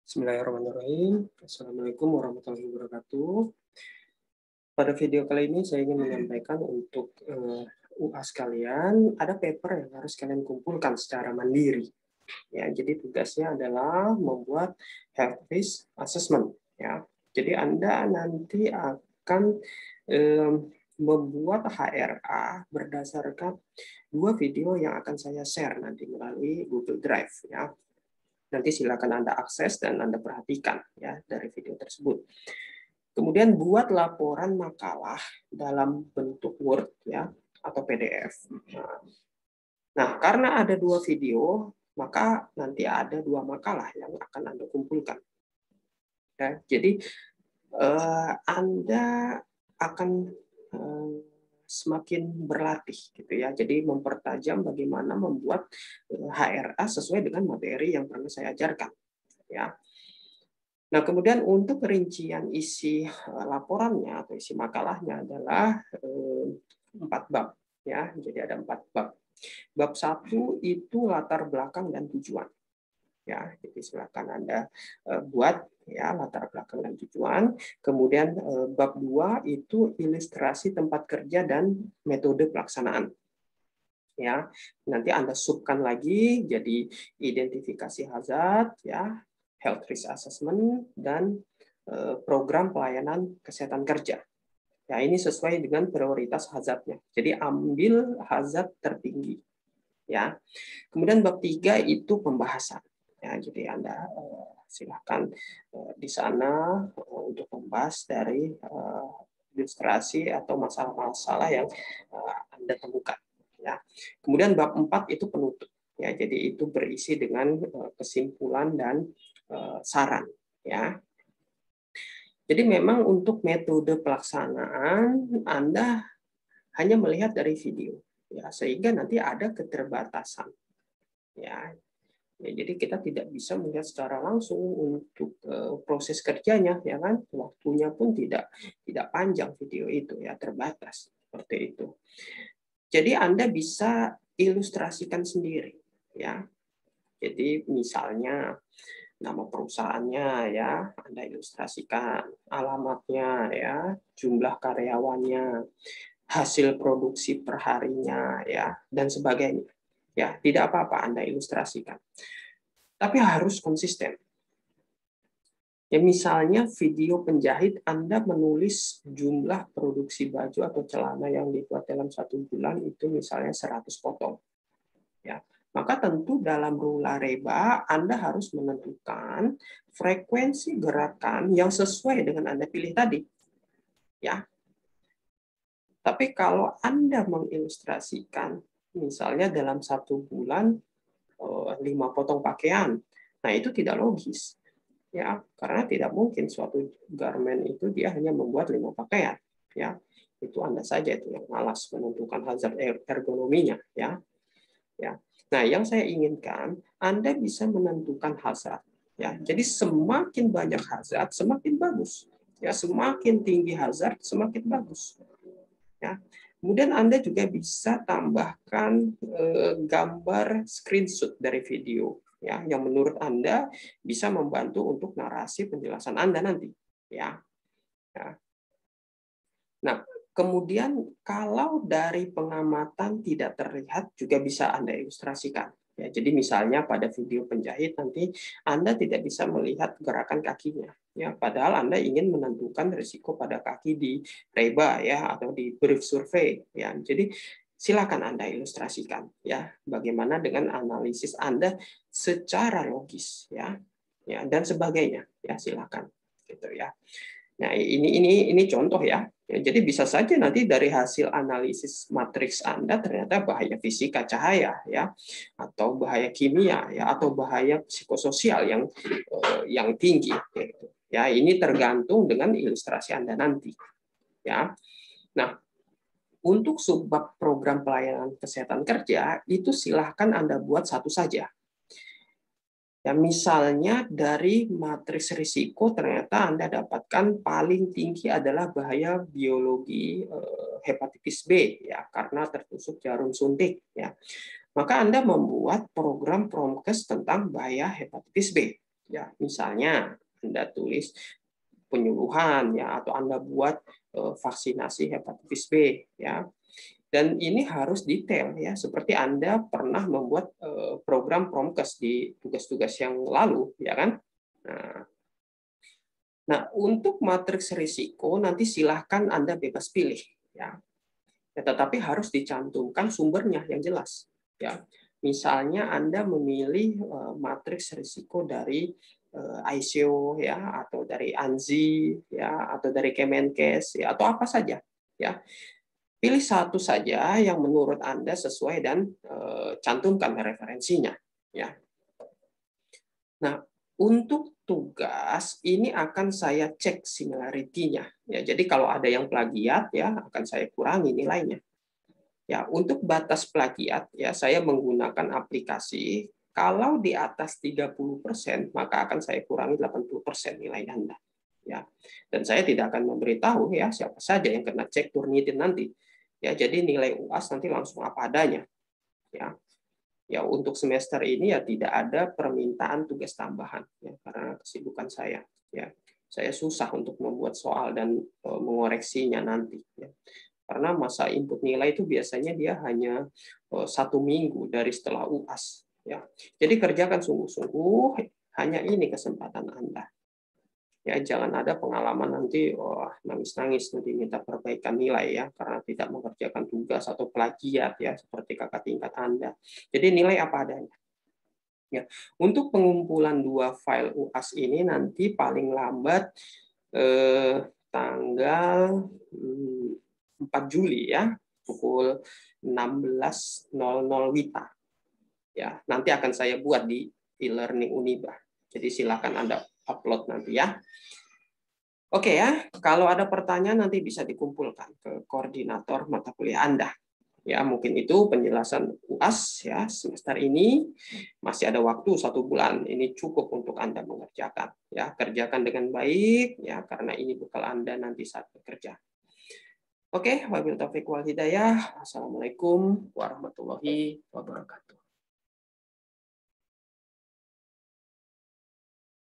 Bismillahirrahmanirrahim. Assalamualaikum warahmatullahi wabarakatuh. Pada video kali ini saya ingin menyampaikan untuk UA sekalian, ada paper yang harus kalian kumpulkan secara mandiri. Ya, jadi tugasnya adalah membuat health risk assessment. Ya, jadi Anda nanti akan membuat HRA berdasarkan dua video yang akan saya share nanti melalui Google Drive. Ya. Nanti silakan Anda akses dan Anda perhatikan ya dari video tersebut. Kemudian buat laporan makalah dalam bentuk Word ya atau PDF. Nah, karena ada dua video, maka nanti ada dua makalah yang akan Anda kumpulkan. Ya, jadi Anda akan semakin berlatih gitu ya. Jadi mempertajam bagaimana membuat HRA sesuai dengan materi yang pernah saya ajarkan ya. Nah, kemudian untuk rincian isi laporannya atau isi makalahnya adalah 4 bab ya. Jadi ada 4 bab. Bab 1 itu latar belakang dan tujuan. Ya, jadi silakan Anda buat ya latar belakang dan tujuan. Kemudian bab 2 itu ilustrasi tempat kerja dan metode pelaksanaan. Ya, nanti Anda subkan lagi jadi identifikasi hazard ya, health risk assessment dan program pelayanan kesehatan kerja. Ya, ini sesuai dengan prioritas hazardnya. Jadi ambil hazard tertinggi. Ya. Kemudian bab 3 itu pembahasan. Ya, jadi Anda silakan di sana untuk membahas dari ilustrasi atau masalah-masalah yang Anda temukan. Ya. Kemudian bab 4 itu penutup. Ya, jadi itu berisi dengan kesimpulan dan saran. Ya. Jadi memang untuk metode pelaksanaan Anda hanya melihat dari video, ya sehingga nanti ada keterbatasan. Ya, jadi kita tidak bisa melihat secara langsung untuk proses kerjanya, ya kan? Waktunya pun tidak panjang video itu, ya terbatas seperti itu. Jadi Anda bisa ilustrasikan sendiri, ya. Jadi misalnya nama perusahaannya ya, Anda ilustrasikan, alamatnya ya, jumlah karyawannya, hasil produksi perharinya ya, dan sebagainya. Ya, tidak apa-apa Anda ilustrasikan. Tapi harus konsisten. Ya, misalnya video penjahit Anda menulis jumlah produksi baju atau celana yang dibuat dalam 1 bulan itu misalnya 100 potong. Ya, maka tentu dalam rula-reba Anda harus menentukan frekuensi gerakan yang sesuai dengan Anda pilih tadi. Ya. Tapi kalau Anda mengilustrasikan, misalnya dalam 1 bulan 5 potong pakaian, nah itu tidak logis. Ya, karena tidak mungkin suatu garment itu dia hanya membuat 5 pakaian. Ya, itu Anda saja itu yang malas menentukan hazard ergonominya. Ya. Ya. Nah, yang saya inginkan Anda bisa menentukan hazard. Ya, jadi semakin banyak hazard, semakin bagus. Ya, semakin tinggi hazard, semakin bagus. Ya. Kemudian Anda juga bisa tambahkan gambar screenshot dari video, ya, yang menurut Anda bisa membantu untuk narasi penjelasan Anda nanti. Ya. Ya. Nah, kemudian kalau dari pengamatan tidak terlihat juga bisa Anda ilustrasikan. Ya, jadi misalnya pada video penjahit nanti Anda tidak bisa melihat gerakan kakinya. Ya, padahal Anda ingin menentukan risiko pada kaki di reba ya atau di brief survey. Ya, jadi silakan Anda ilustrasikan ya bagaimana dengan analisis Anda secara logis ya, ya dan sebagainya ya silakan gitu ya. Nah, ini contoh ya. Ya, jadi bisa saja nanti dari hasil analisis matriks Anda ternyata bahaya fisika cahaya ya, atau bahaya kimia ya, atau bahaya psikososial yang tinggi. Gitu. Ya, ini tergantung dengan ilustrasi Anda nanti. Ya, nah untuk subbab program pelayanan kesehatan kerja itu silahkan Anda buat satu saja. Ya, misalnya dari matriks risiko ternyata Anda dapatkan paling tinggi adalah bahaya biologi hepatitis B ya karena tertusuk jarum suntik ya. Maka Anda membuat program promkes tentang bahaya hepatitis B Ya, misalnya Anda tulis penyuluhan ya, atau Anda buat vaksinasi hepatitis B ya. Dan ini harus detail ya, seperti Anda pernah membuat program Promkes di tugas-tugas yang lalu ya kan. Nah, untuk matriks risiko nanti silahkan Anda bebas pilih ya. Ya, tetapi harus dicantumkan sumbernya yang jelas ya. Misalnya Anda memilih matriks risiko dari ICO ya, atau dari ANZI ya, atau dari Kemenkes ya, atau apa saja ya. Pilih satu saja yang menurut Anda sesuai dan cantumkan referensinya ya. Nah, untuk tugas ini akan saya cek similarity-nya ya. Jadi kalau ada yang plagiat ya akan saya kurangi nilainya. Ya, untuk batas plagiat ya saya menggunakan aplikasi. Kalau di atas 30%, maka akan saya kurangi 80% nilai Anda. Ya. Dan saya tidak akan memberitahu ya siapa saja yang kena cek Turnitin nanti. Ya, jadi nilai UAS nanti langsung apa adanya. Ya. Ya, untuk semester ini ya tidak ada permintaan tugas tambahan ya, karena kesibukan saya. Ya. Saya susah untuk membuat soal dan mengoreksinya nanti. Ya. Karena masa input nilai itu biasanya dia hanya 1 minggu dari setelah UAS. Ya. Jadi kerjakan sungguh-sungguh, hanya ini kesempatan Anda. Ya, jangan ada pengalaman nanti nangis-nangis nanti minta perbaikan nilai ya karena tidak mengerjakan tugas atau plagiat ya seperti kakak tingkat Anda. Jadi nilai apa adanya. Ya. Untuk pengumpulan 2 file UAS ini nanti paling lambat tanggal 4 Juli ya, pukul 16.00 WITA. Ya, nanti akan saya buat di e-learning Uniba. Jadi silakan Anda upload nanti ya. Oke ya, kalau ada pertanyaan nanti bisa dikumpulkan ke koordinator mata kuliah Anda. Ya, mungkin itu penjelasan UAS ya semester ini. Masih ada waktu 1 bulan. Ini cukup untuk Anda mengerjakan. Ya, kerjakan dengan baik ya karena ini bekal Anda nanti saat bekerja. Oke, wabillahi taufiq wal hidayah. Wassalamualaikum warahmatullahi wabarakatuh.